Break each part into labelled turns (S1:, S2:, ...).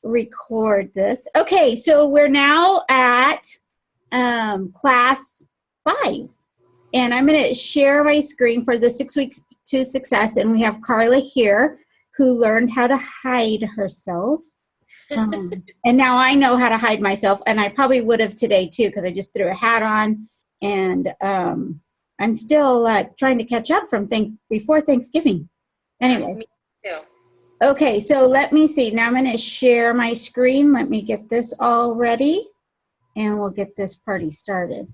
S1: record this. Okay, so we're now at class 5. And I'm going to share my screen for the 6 weeks to success. And we have Carla here who learned how to hide herself. And now I know how to hide myself. And I probably would have today too, because I just threw a hat on. And I'm still trying to catch up from before Thanksgiving. Anyway.
S2: Me too.
S1: Okay, so let me see. Now I'm going to share my screen. Let me get this all ready. And we'll get this party started.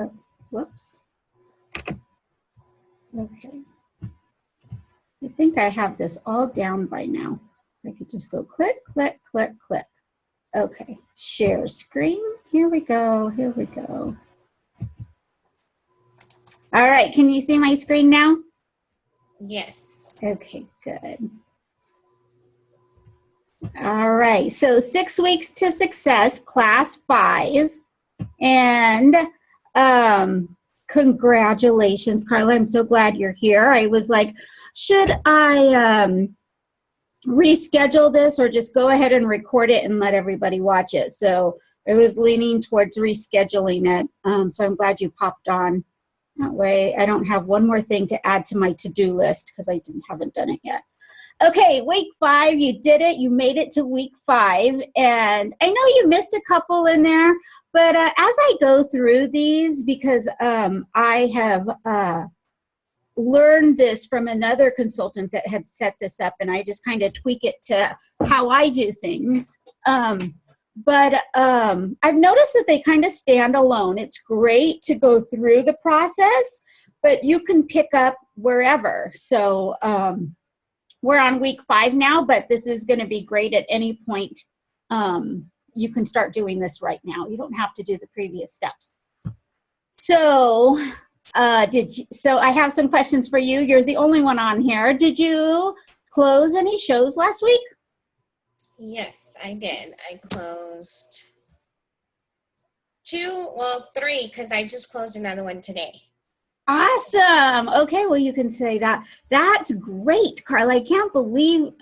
S1: Oh, whoops. Okay. I think I have this all down by now. I could just go click, click, click, click. Okay, share screen. Here we go, here we go. All right, can you see my screen now?
S2: Yes.
S1: Okay, good. All right, so 6 weeks to success, class 5. And congratulations, Carla. I'm so glad you're here. I was like, should I reschedule this or just go ahead and record it and let everybody watch it? So I was leaning towards rescheduling it. So I'm glad you popped on. That way I don't have one more thing to add to my to-do list because I haven't done it yet. Okay, week 5, you did it. You made it to week 5. And I know you missed a couple in there, but as I go through these, because I have learned this from another consultant that had set this up, and I just kind of tweak it to how I do things. But I've noticed that they kind of stand alone. It's great to go through the process, but you can pick up wherever. So we're on week 5 now, but this is going to be great at any point. You can start doing this right now. You don't have to do the previous steps. So so I have some questions for you. You're the only one on here. Did you close any shows last week?
S2: Yes, I did. I closed 3, because I just closed another one today.
S1: Awesome. Okay, well, you can say that. That's great, Carla. I can't believe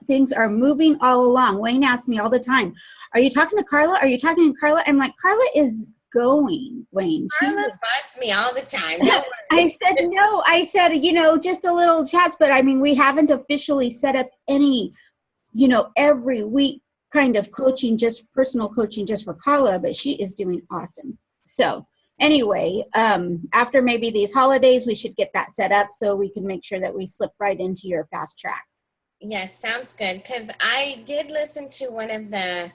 S1: things are moving all along. Wayne asks me all the time, are you talking to Carla? Are you talking to Carla? I'm like, Carla is going, Wayne.
S2: Carla bugs me all the time. No
S1: I said, no. I said, just a little chats, but I mean, we haven't officially set up any, every week kind of coaching, just personal coaching just for Carla, but she is doing awesome. So anyway, after maybe these holidays, we should get that set up so we can make sure that we slip right into your fast track.
S2: Yes, sounds good. Because I did listen to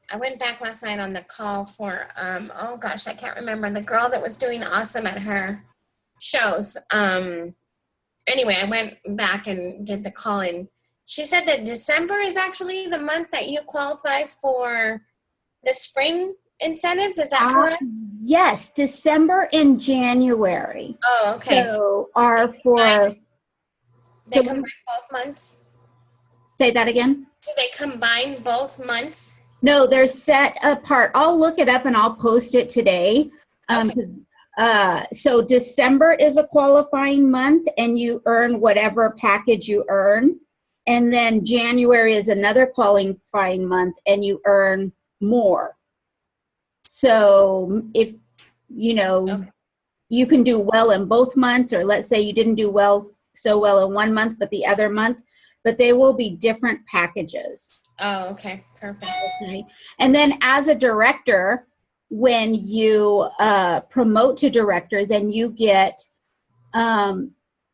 S2: I went back last night on the call for, oh gosh, I can't remember, the girl that was doing awesome at her shows. Anyway, I went back and did the call, and she said that December is actually the month that you qualify for the spring incentives. Is that correct?
S1: Yes, December and January.
S2: Oh, okay.
S1: So are for...
S2: They combine both months?
S1: Say that again?
S2: Do they combine both months?
S1: No, they're set apart. I'll look it up and I'll post it today. So December is a qualifying month and you earn whatever package you earn. And then January is another qualifying month and you earn more. So if, you can do well in both months, or let's say you didn't do so well in one month, but the other month, but they will be different packages.
S2: Oh, okay. Perfect.
S1: Okay. And then as a director, when you promote to director, then you get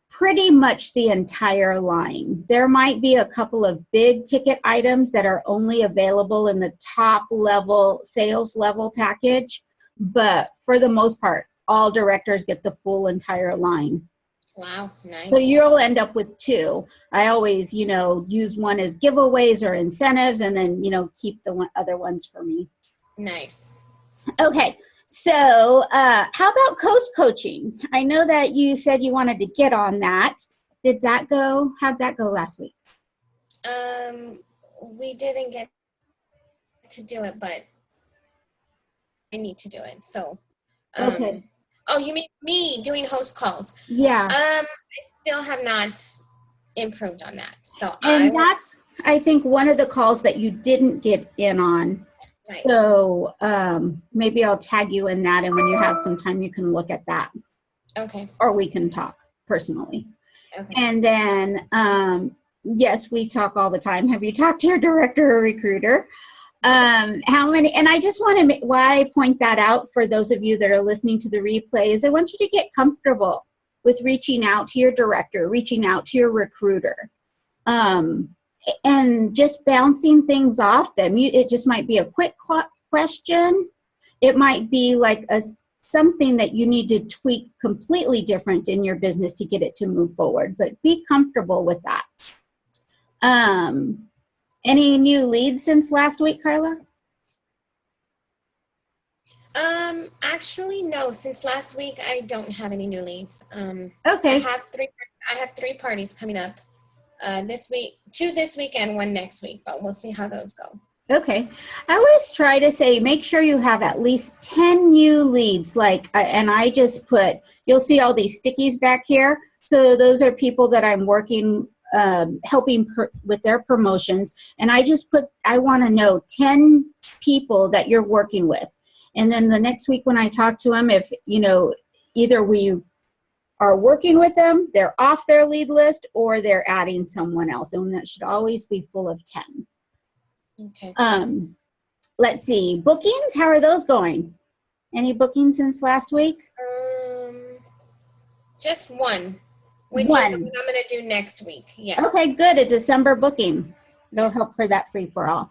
S1: pretty much the entire line. There might be a couple of big ticket items that are only available in the top level, sales level package, but for the most part, all directors get the full entire line.
S2: Wow, nice.
S1: So you'll end up with 2. I always, use one as giveaways or incentives, and then, keep the other ones for me.
S2: Nice.
S1: Okay. So how about coach coaching? I know that you said you wanted to get on that. did that go? How'd that go last week?
S2: We didn't get to do it, but I need to do it. So,
S1: Okay.
S2: Oh, you mean me doing host calls?
S1: Yeah.
S2: I still have not improved on that. So
S1: And that's, I think, one of the calls that you didn't get in on.
S2: Right.
S1: So maybe I'll tag you in that, and when you have some time, you can look at that.
S2: Okay.
S1: Or we can talk personally.
S2: Okay.
S1: And then, yes, we talk all the time. Have you talked to your director or recruiter? How many, and I just want to make, why I point that out for those of you that are listening to the replay is I want you to get comfortable with reaching out to your director, reaching out to your recruiter, and just bouncing things off them. It just might be a quick question. It might be like something that you need to tweak completely different in your business to get it to move forward, but be comfortable with that. Any new leads since last week, Carla?
S2: Actually, no. Since last week, I don't have any new leads.
S1: Okay.
S2: I have three parties coming up this week, 2 this week and 1 next week, but we'll see how those go.
S1: Okay. I always try to say, make sure you have at least 10 new leads. And I just put, you'll see all these stickies back here. So those are people that I'm working, helping with their promotions. And I just put, I want to know 10 people that you're working with. And then the next week when I talk to them, if, either we are working with them, they're off their lead list, or they're adding someone else. And that should always be full of 10.
S2: Okay.
S1: Let's see. Bookings, how are those going? Any bookings since last week?
S2: Just one, which is what I'm going to do next week. Yeah.
S1: Okay, good. A December booking. It'll help for that free for all.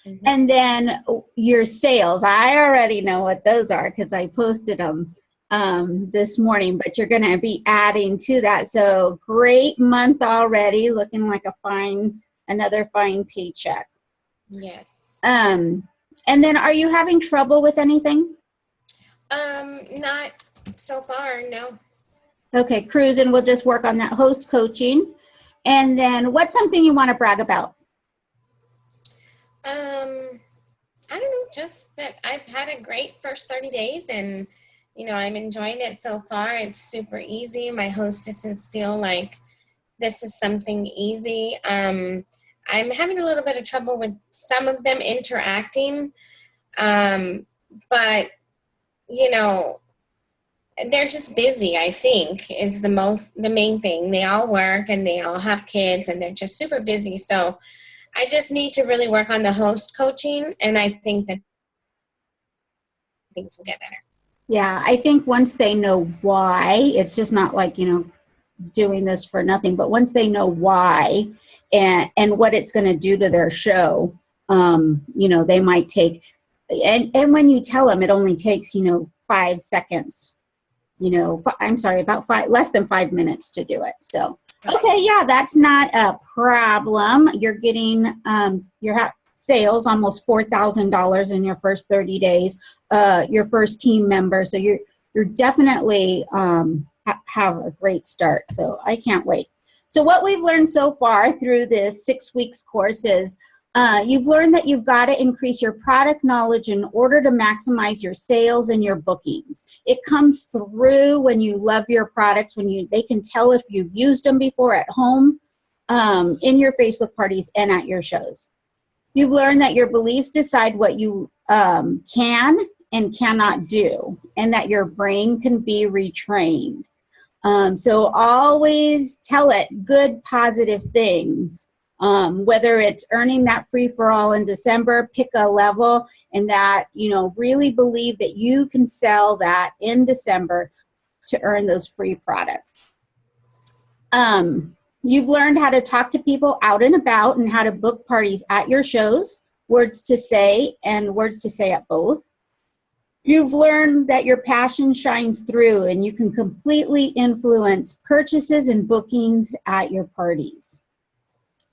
S1: Mm-hmm. And then your sales. I already know what those are because I posted them this morning, but you're going to be adding to that. So great month already, looking like another fine paycheck.
S2: Yes.
S1: And then are you having trouble with anything?
S2: Not so far, no.
S1: Okay, Cruz, and we'll just work on that host coaching. And then what's something you want to brag about?
S2: I don't know, just that I've had a great first 30 days and, I'm enjoying it so far. It's super easy. My hostesses feel like this is something easy. I'm having a little bit of trouble with some of them interacting, but, they're just busy, I think, is the main thing. They all work and they all have kids and they're just super busy. So I just need to really work on the host coaching, and I think that things will get better. Yeah,
S1: I think once they know why, it's just not like, doing this for nothing, but once they know why and what it's going to do to their show, they might take, and when you tell them it only takes, 5 seconds, about less than 5 minutes to do it. So, okay, yeah, that's not a problem. You're getting your sales almost $4,000 in your first 30 days. Your first team member, so you're definitely have a great start. So I can't wait. So what we've learned so far through this 6 weeks course is you've learned that you've got to increase your product knowledge in order to maximize your sales and your bookings. It comes through when you love your products, they can tell if you've used them before at home, in your Facebook parties, and at your shows. You've learned that your beliefs decide what you can and cannot do, and that your brain can be retrained. So always tell it good, positive things. Whether it's earning that free for all in December, pick a level, and that, really believe that you can sell that in December to earn those free products. You've learned how to talk to people out and about and how to book parties at your shows, words to say and words to say at both. You've learned that your passion shines through and you can completely influence purchases and bookings at your parties.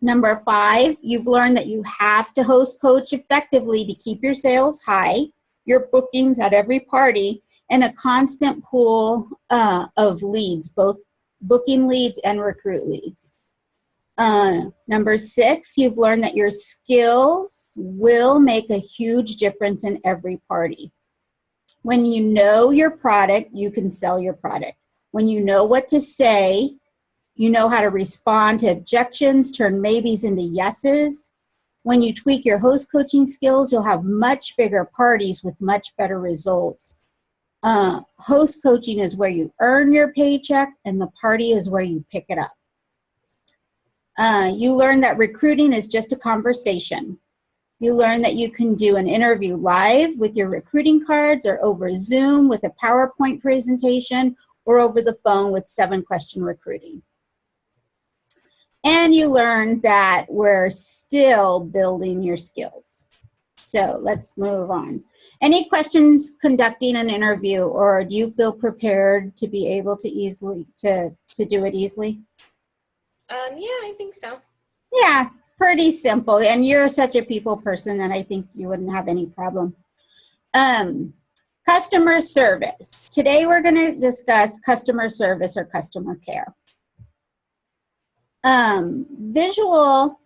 S1: Number 5, you've learned that you have to host coach effectively to keep your sales high, your bookings at every party, and a constant pool of leads, both booking leads and recruit leads. Number 6, you've learned that your skills will make a huge difference in every party. When you know your product, you can sell your product. When you know what to say, you know how to respond to objections, turn maybes into yeses. When you tweak your host coaching skills, you'll have much bigger parties with much better results. Host coaching is where you earn your paycheck, and the party is where you pick it up. You learn that recruiting is just a conversation. You learn that you can do an interview live with your recruiting cards, or over Zoom with a PowerPoint presentation, or over the phone with 7-question recruiting. And you learn that we're still building your skills. So let's move on. Any questions conducting an interview, or do you feel prepared to be able to do it easily?
S2: Yeah, I think so.
S1: Yeah, pretty simple. And you're such a people person that I think you wouldn't have any problem. Customer service. Today we're going to discuss customer service or customer care. Visual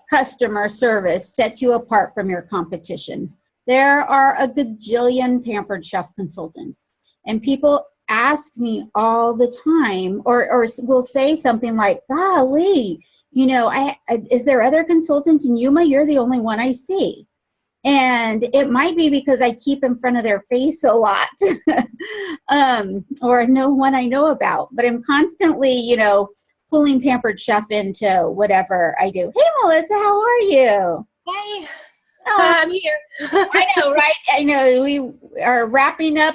S1: customer service sets you apart from your competition. There are a gajillion Pampered Chef consultants, and people ask me all the time, or will say something like, golly, you know, is there other consultants in Yuma? You're the only one I see. And it might be because I keep in front of their face a lot, or no one I know about, but I'm constantly, you know, pulling Pampered Chef into whatever I do. Hey, Melissa, how are you?
S3: Hey,
S1: Oh,
S3: I'm here.
S1: I know, right? I know we are wrapping up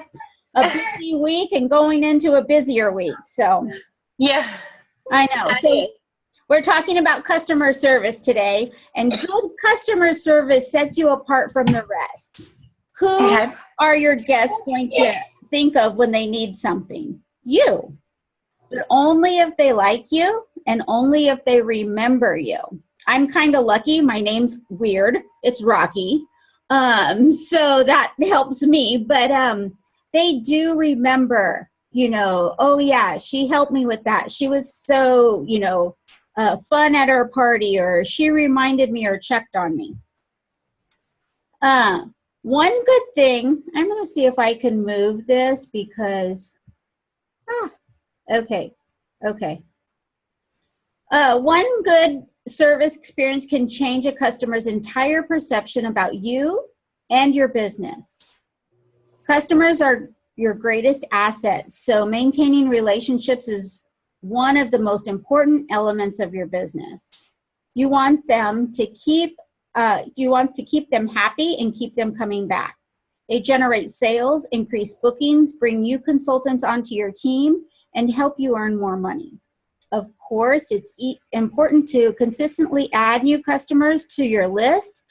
S1: a busy week and going into a busier week. So
S3: Yeah.
S1: I know. So we're talking about customer service today, and good customer service sets you apart from the rest. Who are your guests going to think of when they need something? You. But only if they like you and only if they remember you. I'm kind of lucky. My name's weird. It's Rocky. So that helps me. But they do remember, you know, oh yeah, she helped me with that. She was so, you know, fun at our party, or she reminded me or checked on me. One good thing, I'm going to see if I can move this because, okay. One good service experience can change a customer's entire perception about you and your business. Customers are your greatest assets, so maintaining relationships is one of the most important elements of your business. You want them to keep them happy and keep them coming back. They generate sales, increase bookings, bring new consultants onto your team, and help you earn more money. Of course, it's important to consistently add new customers to your list,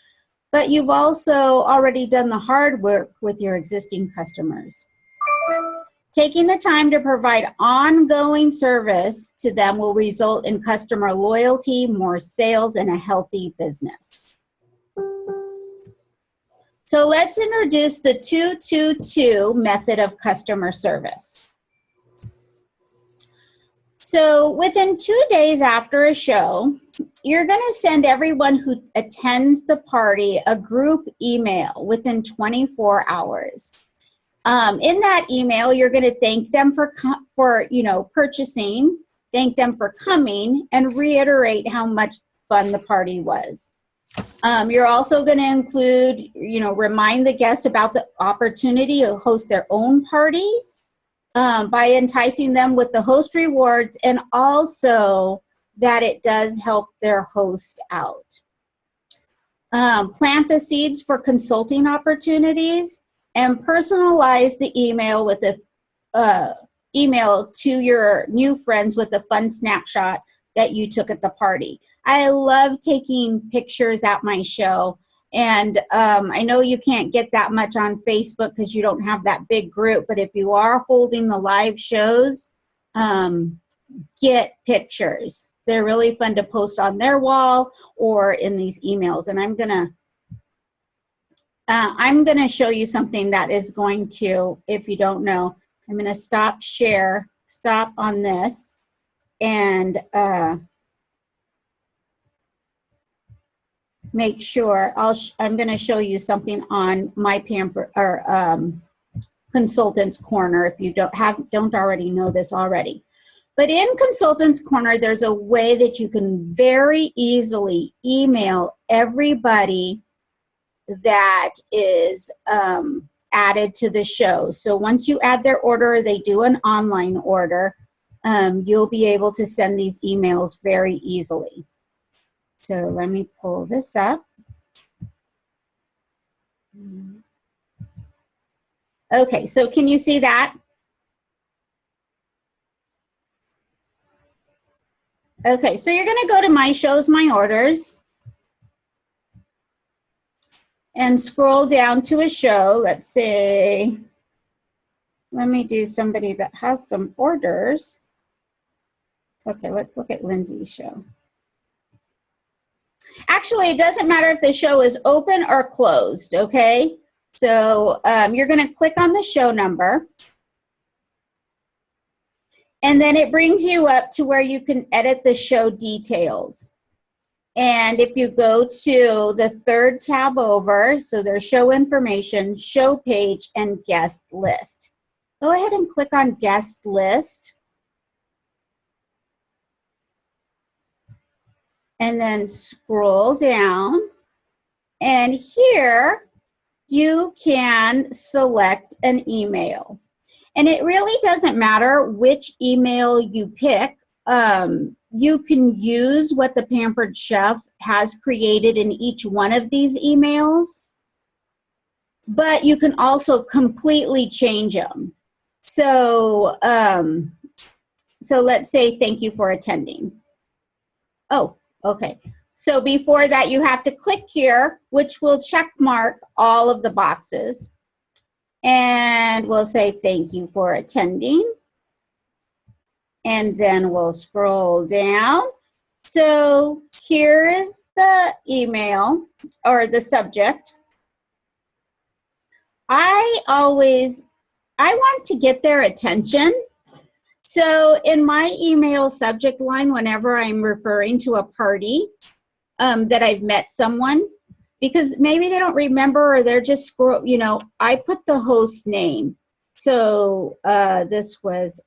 S1: but you've also already done the hard work with your existing customers. Taking the time to provide ongoing service to them will result in customer loyalty, more sales, and a healthy business. So let's introduce the 2-2-2 method of customer service. So within 2 days after a show, you're going to send everyone who attends the party a group email within 24 hours. In that email, you're going to thank them for purchasing, thank them for coming, and reiterate how much fun the party was. You're also going to include, remind the guests about the opportunity to host their own parties by enticing them with the host rewards, and also that it does help their host out. Plant the seeds for consulting opportunities, and personalize the email with the email to your new friends with a fun snapshot that you took at the party. I love taking pictures at my show, and I know you can't get that much on Facebook because you don't have that big group, but if you are holding the live shows, get pictures. They're really fun to post on their wall or in these emails, and I'm gonna show you something that is going to, if you don't know, I'm gonna stop share stop on this and make sure I'm going to show you something on my Pamper or Consultants Corner if you don't already know this already. But in Consultants Corner, there's a way that you can very easily email everybody that is added to the show. So once you add their order, they do an online order, you'll be able to send these emails very easily. So let me pull this up. Okay, so can you see that? Okay, so you're going to go to My Shows, My Orders and scroll down to a show. Let's say, let me do somebody that has some orders. Okay, let's look at Lindsay's show. Actually, it doesn't matter if the show is open or closed, okay? So you're going to click on the show number. And then it brings you up to where you can edit the show details. And if you go to the third tab over, so there's show information, show page, and guest list. Go ahead and click on guest list. And then scroll down. And here you can select an email. And it really doesn't matter which email you pick. You can use what the Pampered Chef has created in each one of these emails, but you can also completely change them. So, so let's say thank you for attending. Oh, okay. So before that, you have to click here, which will check mark all of the boxes. And we'll say thank you for attending. And then we'll scroll down. So here is the email or the subject. I want to get their attention. So in my email subject line, whenever I'm referring to a party that I've met someone, because maybe they don't remember or they're just, I put the host name. So this was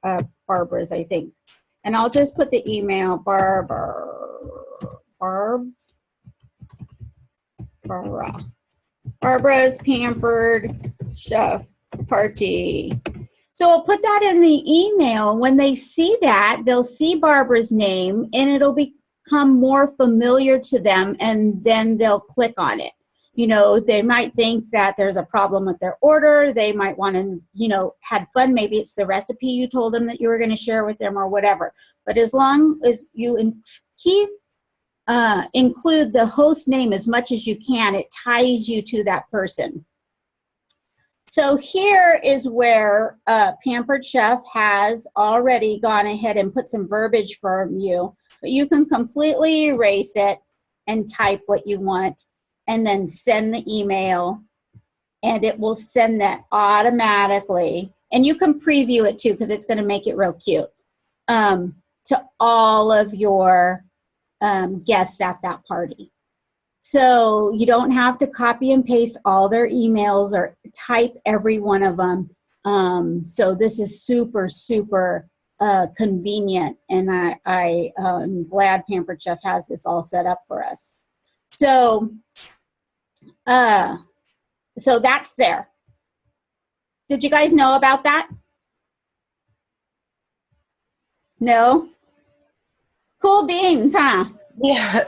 S1: Barbara's, I think. And I'll just put the email, Barbara's Pampered Chef Party. So I'll put that in the email. When they see that, they'll see Barbara's name and it'll become more familiar to them, and then they'll click on it. They might think that there's a problem with their order. They might want to, had fun. Maybe it's the recipe you told them that you were going to share with them or whatever. But as long as you include the host name as much as you can, it ties you to that person. So here is where Pampered Chef has already gone ahead and put some verbiage for you. But you can completely erase it and type what you want and then send the email, and it will send that automatically. And you can preview it too, because it's going to make it real cute, to all of your guests at that party. So you don't have to copy and paste all their emails or type every one of them. So this is super, super convenient, and I'm glad Pampered Chef has this all set up for us. So, so that's there. Did you guys know about that? No? Cool beans, huh?
S3: Yeah.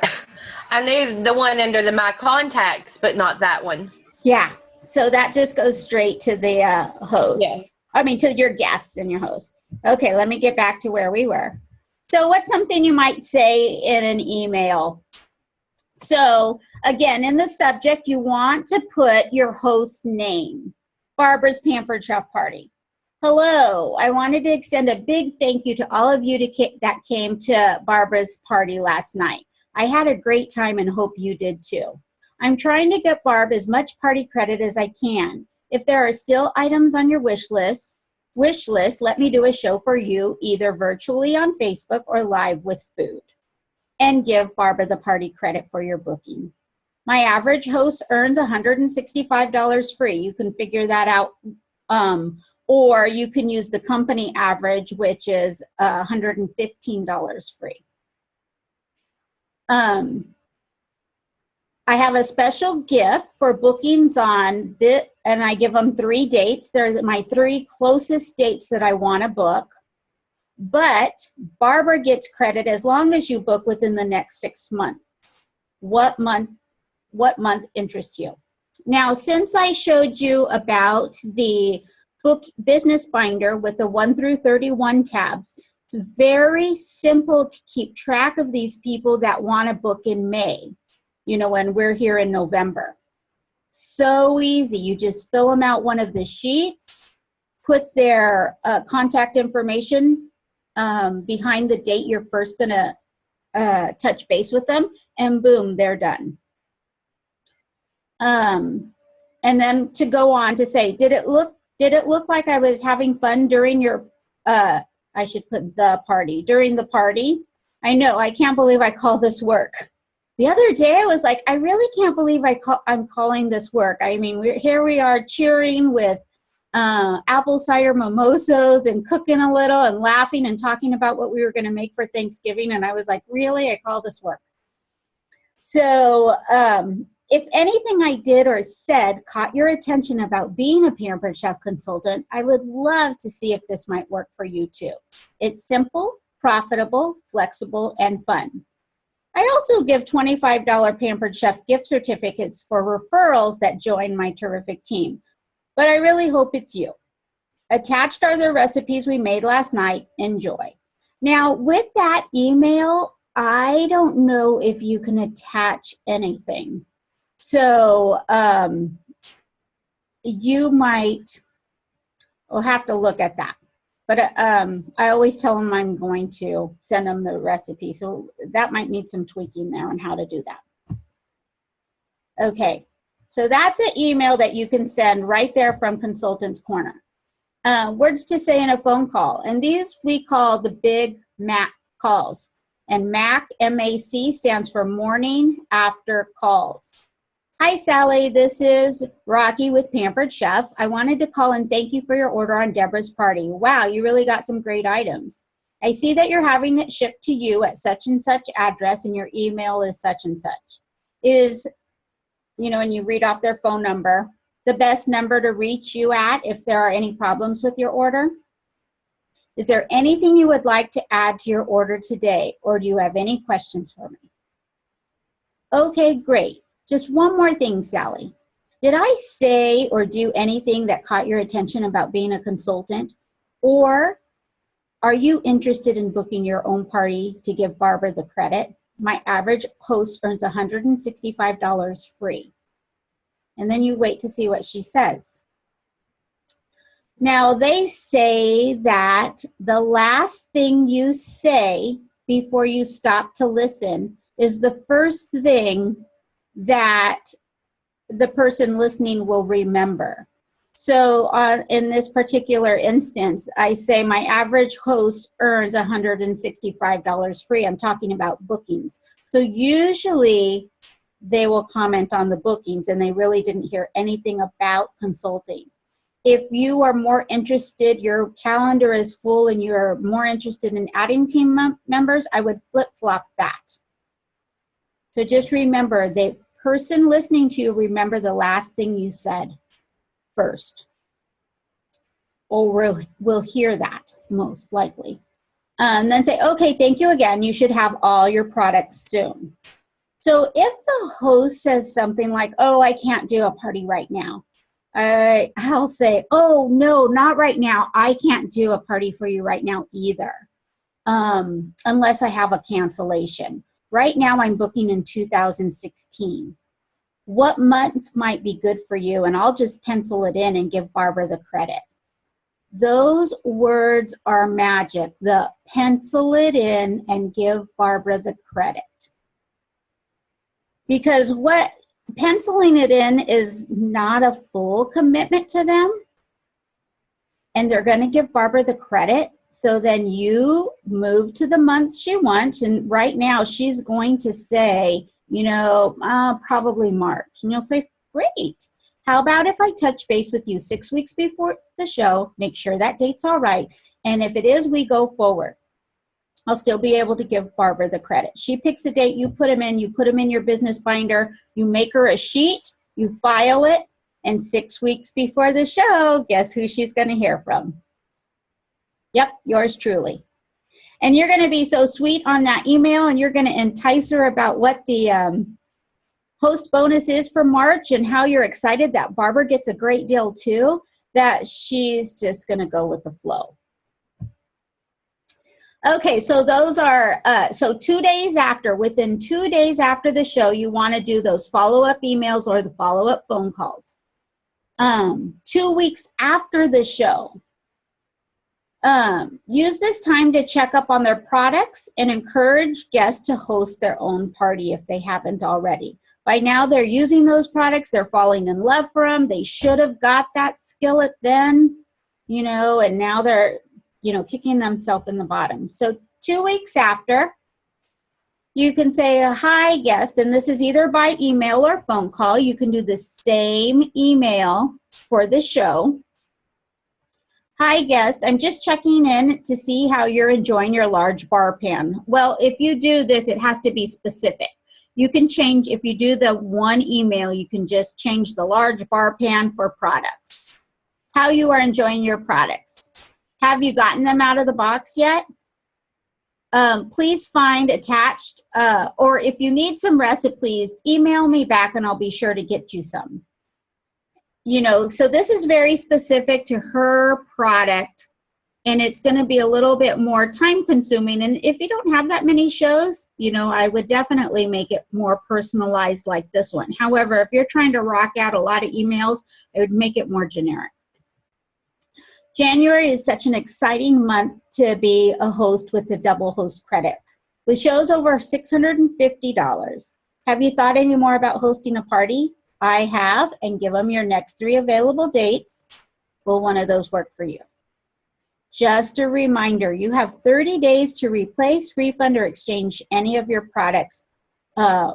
S3: I knew the one under the My Contacts, but not that one.
S1: Yeah. So that just goes straight to the host.
S3: Yeah.
S1: I mean, to your guests and your host. Okay, let me get back to where we were. So what's something you might say in an email? So again, in the subject, you want to put your host name, Barbara's Pampered Chef Party. Hello, I wanted to extend a big thank you to all of you that came to Barbara's party last night. I had a great time and hope you did too. I'm trying to get Barb as much party credit as I can. If there are still items on your wish list, wish list, let me do a show for you either virtually on Facebook or live with food, and give Barbara the party credit for your booking. My average host earns $165 free. You can figure that out, or you can use the company average, which is $115 free. I have a special gift for bookings on this, and I give them 3 dates. They're my 3 closest dates that I want to book. But Barbara gets credit as long as you book within the next 6 months. What month interests you? Now, since I showed you about the book business binder with the 1 through 31 tabs, it's very simple to keep track of these people that want to book in May, you know, when we're here in November. So easy. You just fill them out one of the sheets, put their contact information behind the date you're first going to touch base with them, and boom, they're done. And then to go on to say, did it look like I was having fun during your, I should put the party, during the party? I know, I can't believe I call this work. The other day I was like, I really can't believe I'm calling this work. I mean, here we are cheering with apple cider mimosas and cooking a little and laughing and talking about what we were going to make for Thanksgiving. And I was like, really? I call this work. So if anything I did or said caught your attention about being a Pampered Chef consultant, I would love to see if this might work for you too. It's simple, profitable, flexible, and fun. I also give $25 Pampered Chef gift certificates for referrals that join my terrific team. But I really hope it's you. Attached are the recipes we made last night. Enjoy. Now, with that email, I don't know if you can attach anything. So you might, we'll have to look at that. But I always tell them I'm going to send them the recipe. So that might need some tweaking there on how to do that. Okay, so that's an email that you can send right there from Consultants Corner. Words to say in a phone call. And these we call the Big MAC calls. And MAC, M-A-C, stands for morning after calls. Hi, Sally. This is Rocky with Pampered Chef. I wanted to call and thank you for your order on Deborah's party. Wow, you really got some great items. I see that you're having it shipped to you at such and such address and your email is such and such. Is, you know, and you read off their phone number, the best number to reach you at if there are any problems with your order? Is there anything you would like to add to your order today, or do you have any questions for me? Okay, great. Just one more thing, Sally. Did I say or do anything that caught your attention about being a consultant? Or are you interested in booking your own party to give Barbara the credit? My average host earns $165 free. And then you wait to see what she says. Now, they say that the last thing you say before you stop to listen is the first thing that the person listening will remember. So in this particular instance, I say my average host earns $165 free. I'm talking about bookings. So usually they will comment on the bookings and they really didn't hear anything about consulting. If you are more interested, your calendar is full and you're more interested in adding team members, I would flip-flop that. So just remember, the person listening to you, remember the last thing you said first. Or we'll hear that most likely. And then say, okay, thank you again. You should have all your products soon. So if the host says something like, oh, I can't do a party right now, I'll say, oh, no, not right now. I can't do a party for you right now either, unless I have a cancellation. Right now, I'm booking in 2016. What month might be good for you? And I'll just pencil it in and give Barbara the credit. Those words are magic. The pencil it in and give Barbara the credit. Because what penciling it in is not a full commitment to them. and they're going to give Barbara the credit. So then you move to the month she wants, and right now she's going to say, probably March. And you'll say, great. How about if I touch base with you 6 weeks before the show, make sure that date's all right, and if it is, we go forward. I'll still be able to give Barbara the credit. She picks a date, you put them in your business binder, you make her a sheet, you file it, and 6 weeks before the show, guess who she's going to hear from? Yep, yours truly. And you're going to be so sweet on that email, and you're going to entice her about what the host bonus is for March and how you're excited that Barbara gets a great deal too, that she's just going to go with the flow. Okay, so those are, so 2 days after, within 2 days after the show, you want to do those follow-up emails or the follow-up phone calls. 2 weeks after the show, use this time to check up on their products and encourage guests to host their own party if they haven't already. By now, they're using those products. They're falling in love for them. They should have got that skillet then, and now they're, kicking themselves in the bottom. So 2 weeks after, you can say, hi, guest, and this is either by email or phone call. You can do the same email for the show. Hi, guest. I'm just checking in to see how you're enjoying your large bar pan. Well, if you do this, it has to be specific. You can change, if you do the one email, you can just change the large bar pan for products. How you are enjoying your products. Have you gotten them out of the box yet? Please find attached, or if you need some recipes, email me back and I'll be sure to get you some. So this is very specific to her product, and it's going to be a little bit more time consuming. And if you don't have that many shows, I would definitely make it more personalized like this one. However, if you're trying to rock out a lot of emails, I would make it more generic. January is such an exciting month to be a host with the double host credit. With shows over $650, have you thought any more about hosting a party? I have, and give them your next 3 available dates. Will one of those work for you? Just a reminder, you have 30 days to replace, refund, or exchange any of your products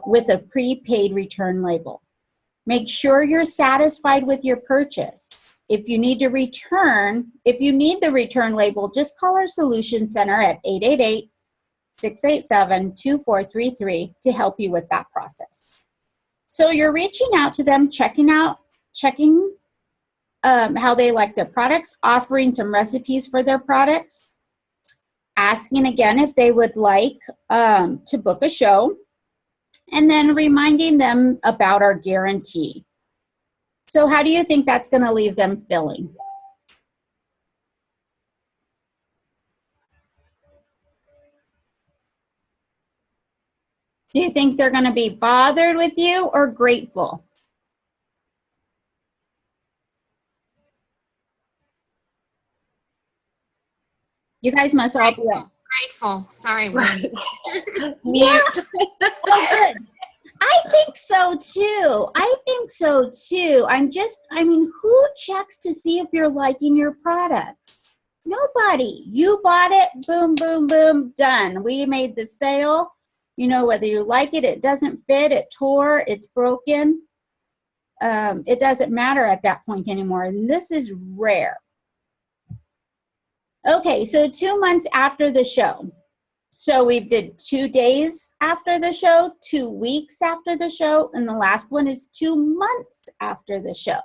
S1: with a prepaid return label. Make sure you're satisfied with your purchase. If you need the return label, just call our Solution Center at 888-687-2433 to help you with that process. So you're reaching out to them, checking how they like their products, offering some recipes for their products, asking again if they would like to book a show, and then reminding them about our guarantee. So how do you think that's going to leave them feeling? Do you think they're going to be bothered with you or grateful? You guys must all be
S2: grateful. Sorry.
S3: Right.
S1: Mute. Oh, good. I think so too. Who checks to see if you're liking your products? Nobody. You bought it, boom, boom, boom, done. We made the sale. Whether you like it, it doesn't fit, it tore, it's broken. It doesn't matter at that point anymore. And this is rare. Okay, so 2 months after the show. So we did 2 days after the show, 2 weeks after the show, and the last one is 2 months after the show.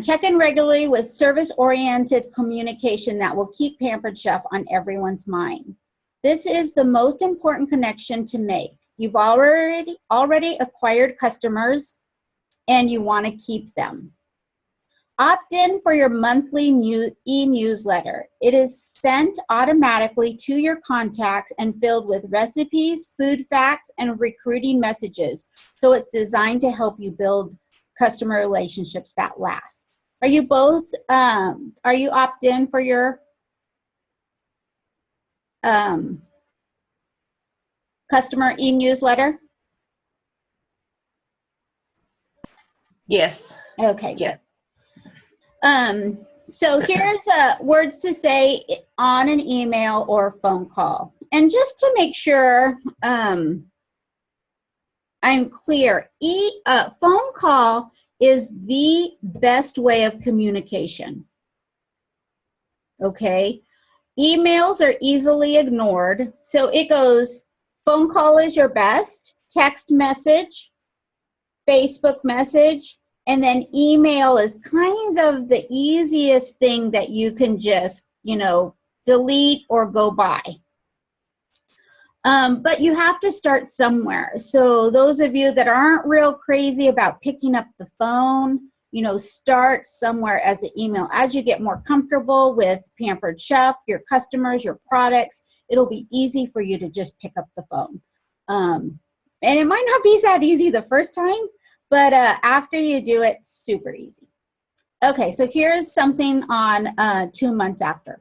S1: Check in regularly with service-oriented communication that will keep Pampered Chef on everyone's mind. This is the most important connection to make. You've already acquired customers, and you want to keep them. Opt in for your monthly e-newsletter. It is sent automatically to your contacts and filled with recipes, food facts, and recruiting messages. So it's designed to help you build customer relationships that last. Are you opt in for your customer e-newsletter?
S3: Yes.
S1: Okay, good.
S3: Yes.
S1: So here's words to say on an email or phone call. And just to make sure I'm clear, phone call is the best way of communication. Okay? Emails are easily ignored. So it goes, phone call is your best, text message, Facebook message, and then email is kind of the easiest thing that you can just, delete or go by. But you have to start somewhere. So those of you that aren't real crazy about picking up the phone, start somewhere as an email. As you get more comfortable with Pampered Chef, your customers, your products, it'll be easy for you to just pick up the phone. And it might not be that easy the first time, but after you do it, super easy. Okay, so here's something on 2 months after.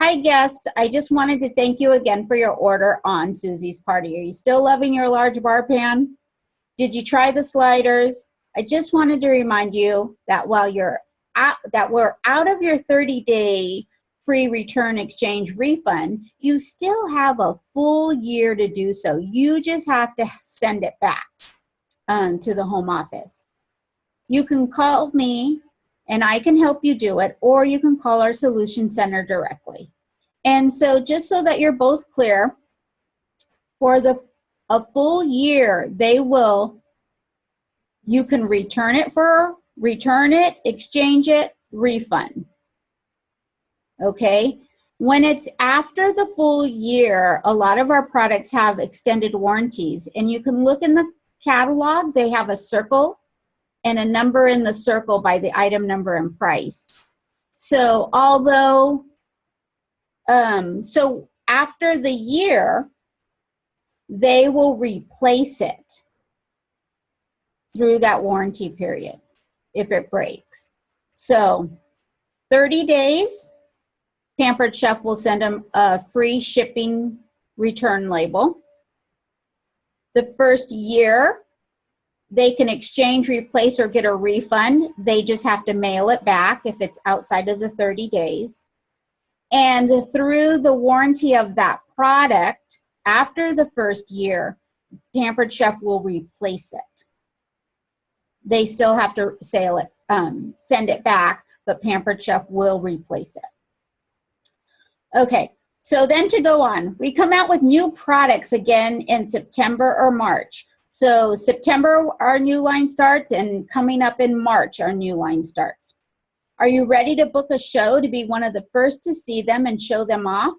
S1: Hi, guest. I just wanted to thank you again for your order on Susie's Party. Are you still loving your large bar pan? Did you try the sliders? I just wanted to remind you that while we're out of your 30-day free return exchange refund, you still have a full year to do so. You just have to send it back to the home office. You can call me and I can help you do it, or you can call our solution center directly. And so just so that you're both clear, for a full year, you can return it, exchange it, refund. Okay? When it's after the full year, a lot of our products have extended warranties, and you can look in the catalog. They have a circle and a number in the circle by the item number and price. So so after the year, they will replace it through that warranty period if it breaks. So 30 days, Pampered Chef will send them a free shipping return label. The first year, they can exchange, replace, or get a refund. They just have to mail it back if it's outside of the 30 days. And through the warranty of that product, after the first year, Pampered Chef will replace it. They still have to send it back, but Pampered Chef will replace it. Okay, so then to go on, we come out with new products again in September or March. So September, our new line starts, and coming up in March, our new line starts. Are you ready to book a show to be one of the first to see them and show them off?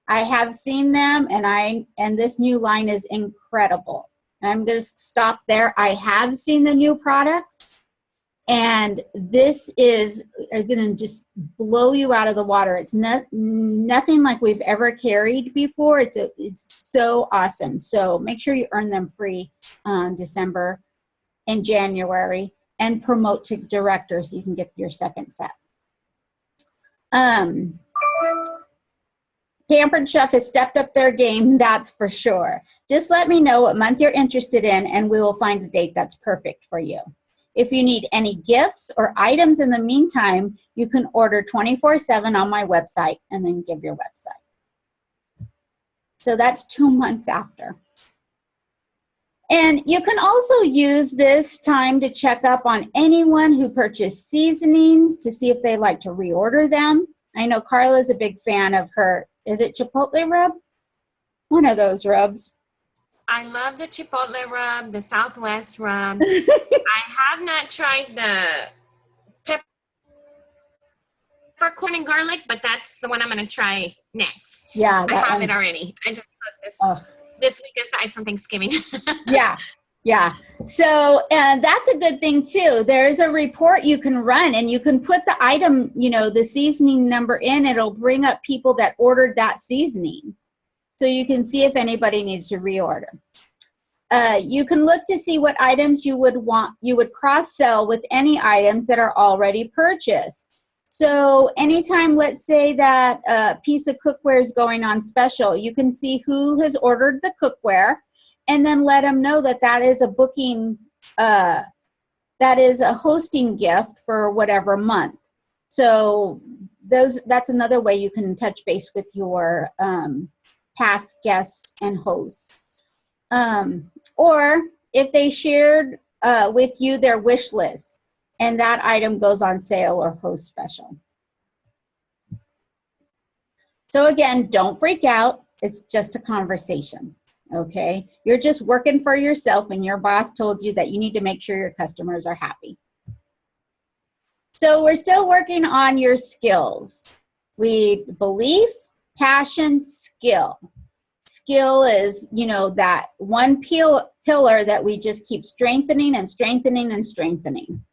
S1: I have seen them, and this new line is incredible. And I'm going to stop there. I have seen the new products, and this is going to just blow you out of the water. It's nothing like we've ever carried before. It's so awesome. So make sure you earn them free December and January, and promote to directors so you can get your second set. Pampered Chef has stepped up their game, that's for sure. Just let me know what month you're interested in, and we will find a date that's perfect for you. If you need any gifts or items in the meantime, you can order 24/7 on my website and then give your website. So that's 2 months after. And you can also use this time to check up on anyone who purchased seasonings to see if they like to reorder them. I know Carla's a big fan of her, is it Chipotle rub? One of those rubs.
S2: I love the Chipotle rub, the Southwest rub. I have not tried the peppercorn and garlic, but that's the one I'm going to try next.
S1: Yeah,
S2: I have it already. I just cooked this week aside from Thanksgiving.
S1: Yeah. So, and that's a good thing too. There's a report you can run, and you can put the item, the seasoning number in. It'll bring up people that ordered that seasoning. So you can see if anybody needs to reorder. You can look to see what items you would cross-sell with any items that are already purchased. So anytime, let's say that a piece of cookware is going on special, you can see who has ordered the cookware, and then let them know that that is a booking, that is a hosting gift for whatever month. So that's another way you can touch base with your past guests and hosts. Or if they shared with you their wish list and that item goes on sale or host special. So again, don't freak out. It's just a conversation, okay? You're just working for yourself and your boss told you that you need to make sure your customers are happy. So we're still working on your skills. We belief, passion, skill. Skill is, you know, that one pillar that we just keep strengthening and strengthening and strengthening.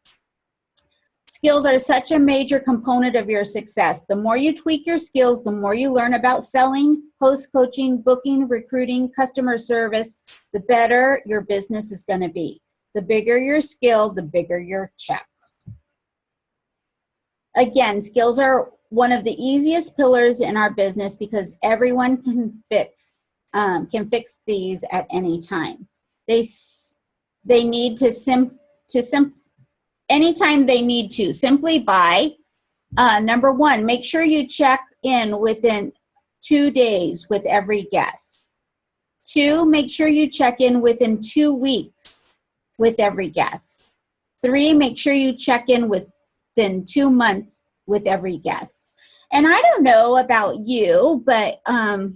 S1: Skills are such a major component of your success. The more you tweak your skills, the more you learn about selling, host coaching, booking, recruiting, customer service, the better your business is going to be. The bigger your skill, the bigger your check. Again, skills are one of the easiest pillars in our business because everyone can fix these at any time. They need to anytime they need to, simply by, number one, make sure you check in within 2 days with every guest. 2, make sure you check in within 2 weeks with every guest. 3, make sure you check in within 2 months with every guest. And I don't know about you, but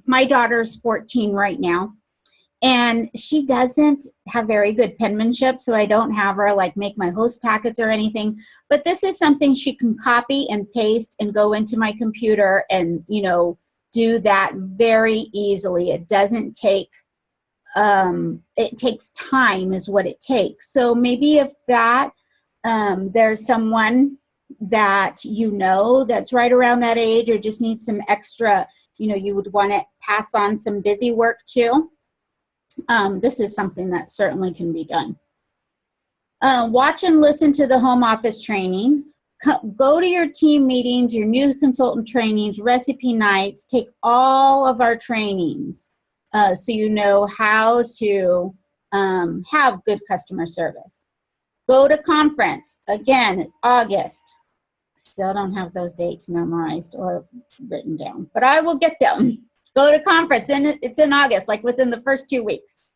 S1: my daughter's 14 right now. And she doesn't have very good penmanship, so I don't have her like make my host packets or anything. But this is something she can copy and paste and go into my computer and, you know, do that very easily. It doesn't take, it takes time is what it takes. So maybe if that, there's someone that you know that's right around that age or just needs some extra, you know, you would want to pass on some busy work to. This is something that certainly can be done. Watch and listen to the home office trainings. Go to your team meetings, your new consultant trainings, recipe nights. Take all of our trainings so you know how to have good customer service. Go to conference. Again, August. Still don't have those dates memorized or written down, but I will get them. Go to conference, and it's in August, like within the first 2 weeks.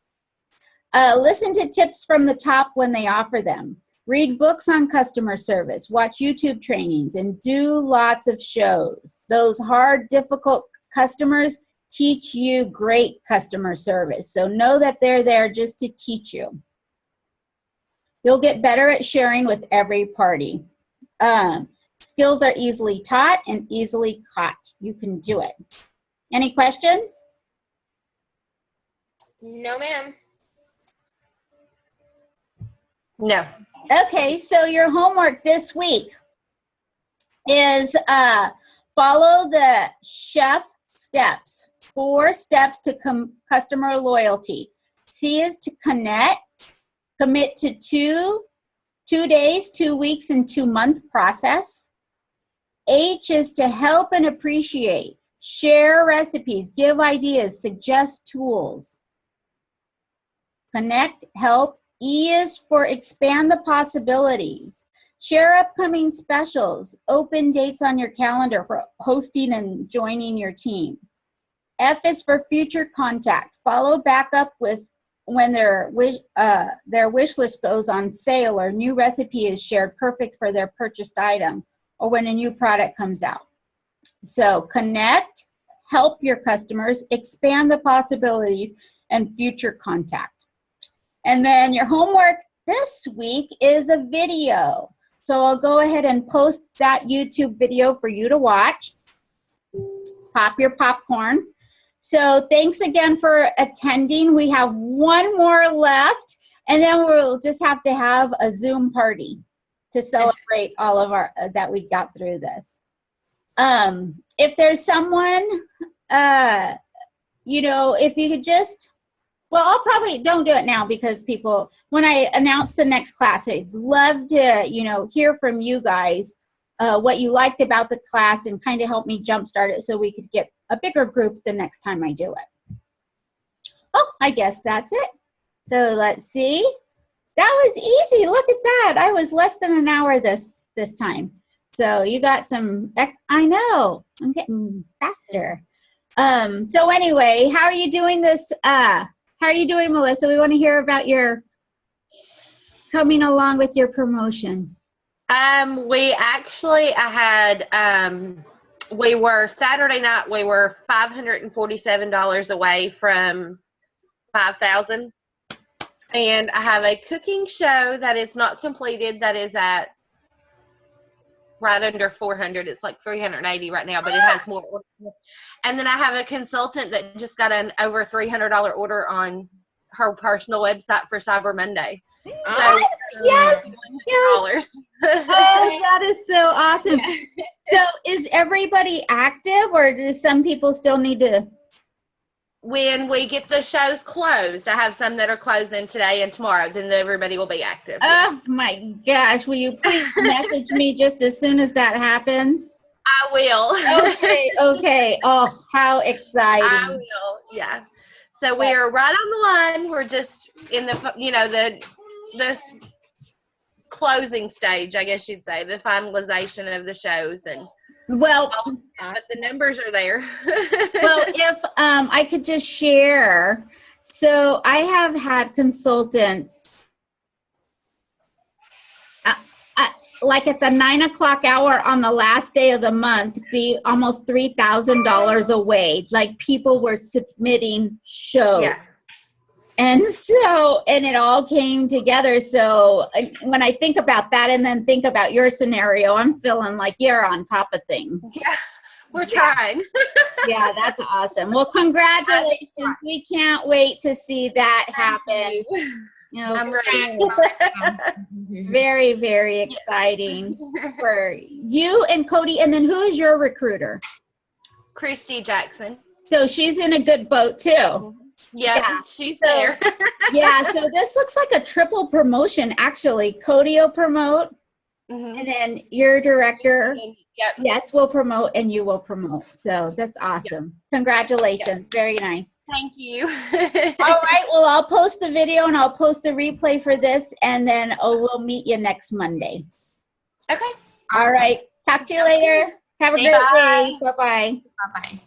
S1: Listen to tips from the top when they offer them. Read books on customer service. Watch YouTube trainings and do lots of shows. Those hard, difficult customers teach you great customer service. So know that they're there just to teach you. You'll get better at sharing with every party. Skills are easily taught and easily caught. You can do it. Any questions?
S2: No, ma'am.
S3: No.
S1: Okay, so your homework this week is follow the chef steps. 4 steps to customer loyalty. C is to connect. Commit to 2 days, 2 weeks, and 2 month process. H is to help and appreciate. Share recipes, give ideas, suggest tools. Connect, help. E is for expand the possibilities. Share upcoming specials. Open dates on your calendar for hosting and joining your team. F is for future contact. Follow back up with when their wish list goes on sale or new recipe is shared perfect for their purchased item or when a new product comes out. So connect, help your customers, expand the possibilities, and future contact. And then your homework this week is a video. So I'll go ahead and post that YouTube video for you to watch. Pop your popcorn. So thanks again for attending. We have 1 more left, and then we'll just have to have a Zoom party to celebrate all of our that we got through this. If there's someone, you know, if you could just, well, I'll probably don't do it now because people, when I announce the next class, I'd love to, you know, hear from you guys what you liked about the class and kind of help me jumpstart it so we could get a bigger group the next time I do it. Oh, I guess that's it. So let's see. That was easy. Look at that. I was less than an hour this time. So you got some, I know, I'm getting faster. So anyway, how are you doing this? How are you doing, Melissa? We want to hear about your coming along with your promotion.
S3: We were Saturday night, we were $547 away from 5,000. And I have a cooking show that is not completed, that is at right under 400. It's like 380 right now, but it has more orders. And then I have a consultant that just got an over $300 order on her personal website for Cyber Monday.
S1: Yes, yes. Oh, that is so awesome.
S2: Yeah.
S1: So is everybody active, or do some people still need to?
S3: When we get the shows closed, I have some that are closing today and tomorrow, then everybody will be active.
S1: Oh my gosh, will you please message me just as soon as that happens?
S3: I will.
S1: Okay. Oh, how exciting.
S3: I will, yeah. So we are right on the line. We're just in the closing stage, I guess you'd say, the finalization of the shows, and
S1: Well,
S3: but the numbers are there.
S1: well, if I could just share. So I have had consultants like at the 9 o'clock hour on the last day of the month be almost $3,000 away. Like people were submitting shows.
S3: Yeah.
S1: And it all came together. So when I think about that and then think about your scenario, I'm feeling like you're on top of things.
S3: Yeah, we're trying.
S1: Yeah, that's awesome. Well, congratulations. We can't wait to see that happen. You know,
S3: I'm ready.
S1: very, very exciting for you and Cody. And then who is your recruiter?
S3: Christy Jackson.
S1: So she's in a good boat too.
S3: Yeah, she's
S1: So-
S3: there.
S1: Yeah, so this looks like a triple promotion, actually. Cody will promote,
S3: Mhm.
S1: and then your director,
S3: Yep.
S1: yes, will promote, and you will promote. So that's awesome. Congratulations. Very nice.
S3: Thank you.
S1: All right, well, I'll post the video, and I'll post a replay for this, and then we'll meet you next Monday.
S3: Okay.
S1: All right. Talk to you later. Have a great day. Bye-bye.
S2: Bye-bye.